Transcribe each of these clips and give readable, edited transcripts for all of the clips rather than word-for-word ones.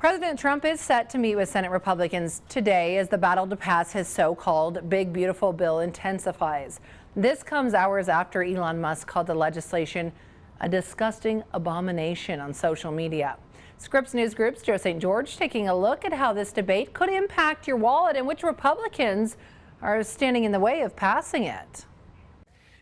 President Trump is set to meet with Senate Republicans today as the battle to pass his so-called Big Beautiful Bill intensifies. This comes hours after Elon Musk called the legislation a disgusting abomination on social media. Scripps News Group's Joe St. George taking a look at how this debate could impact your wallet and which Republicans are standing in the way of passing it.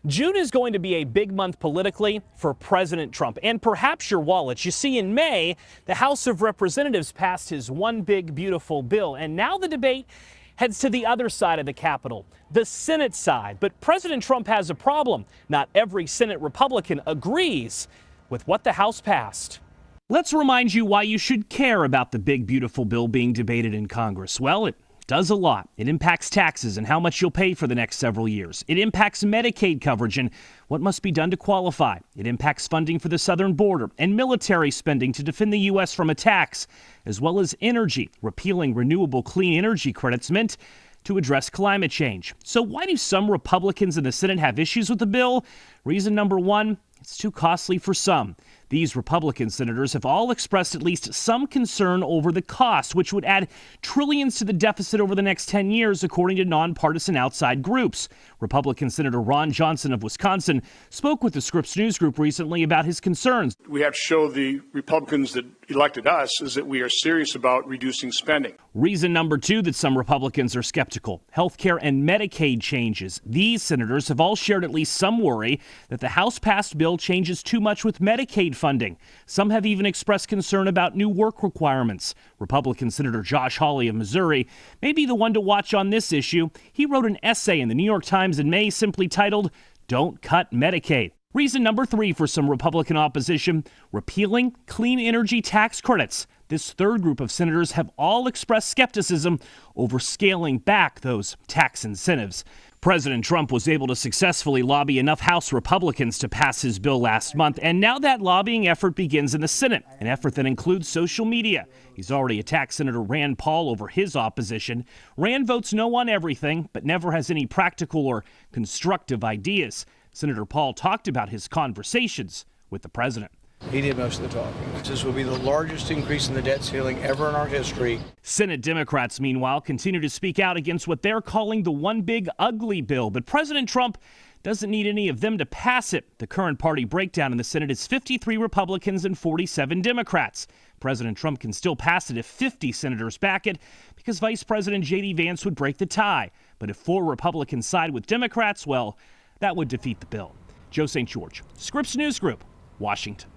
June is going to be a big month politically for President Trump and perhaps your wallets. You see, in May, the House of Representatives passed his One Big Beautiful Bill, and now the debate heads to the other side of the Capitol, the Senate side. But President Trump has a problem. Not every Senate Republican agrees with what the House passed. Let's remind you why you should care about the Big Beautiful Bill being debated in Congress. Well, it does a lot. It impacts taxes and how much you'll pay for the next several years. It impacts Medicaid coverage and what must be done to qualify. It impacts funding for the southern border and military spending to defend the U.S. from attacks, as well as energy, repealing renewable clean energy credits meant to address climate change. So why do some Republicans in the Senate have issues with the bill? Reason number one, it's too costly for some. These Republican senators have all expressed at least some concern over the cost, which would add trillions to the deficit over the next 10 years, according to nonpartisan outside groups. Republican Senator Ron Johnson of Wisconsin spoke with the Scripps News Group recently about his concerns. We have to show the Republicans that elected us is that we are serious about reducing spending. Reason number two that some Republicans are skeptical: healthcare and Medicaid changes. These senators have all shared at least some worry that the House-passed bill changes too much with Medicaid funding. Some have even expressed concern about new work requirements. Republican Senator Josh Hawley of Missouri may be the one to watch on this issue. He wrote an essay in the New York Times in May simply titled, "Don't Cut Medicaid." Reason number three for some Republican opposition: repealing clean energy tax credits. This third group of senators have all expressed skepticism over scaling back those tax incentives. President Trump was able to successfully lobby enough House Republicans to pass his bill last month, and now that lobbying effort begins in the Senate, an effort that includes social media. He's already attacked Senator Rand Paul over his opposition. Rand votes no on everything, but never has any practical or constructive ideas. Senator Paul talked about his conversations with the president. He did most of the talking. This will be the largest increase in the debt ceiling ever in our history. Senate Democrats, meanwhile, continue to speak out against what they're calling the One Big Ugly Bill. But President Trump doesn't need any of them to pass it. The current party breakdown in the Senate is 53 Republicans and 47 Democrats. President Trump can still pass it if 50 senators back it, because Vice President J.D. Vance would break the tie. But if 4 Republicans side with Democrats, well, that would defeat the bill. Joe St. George, Scripps News Group, Washington.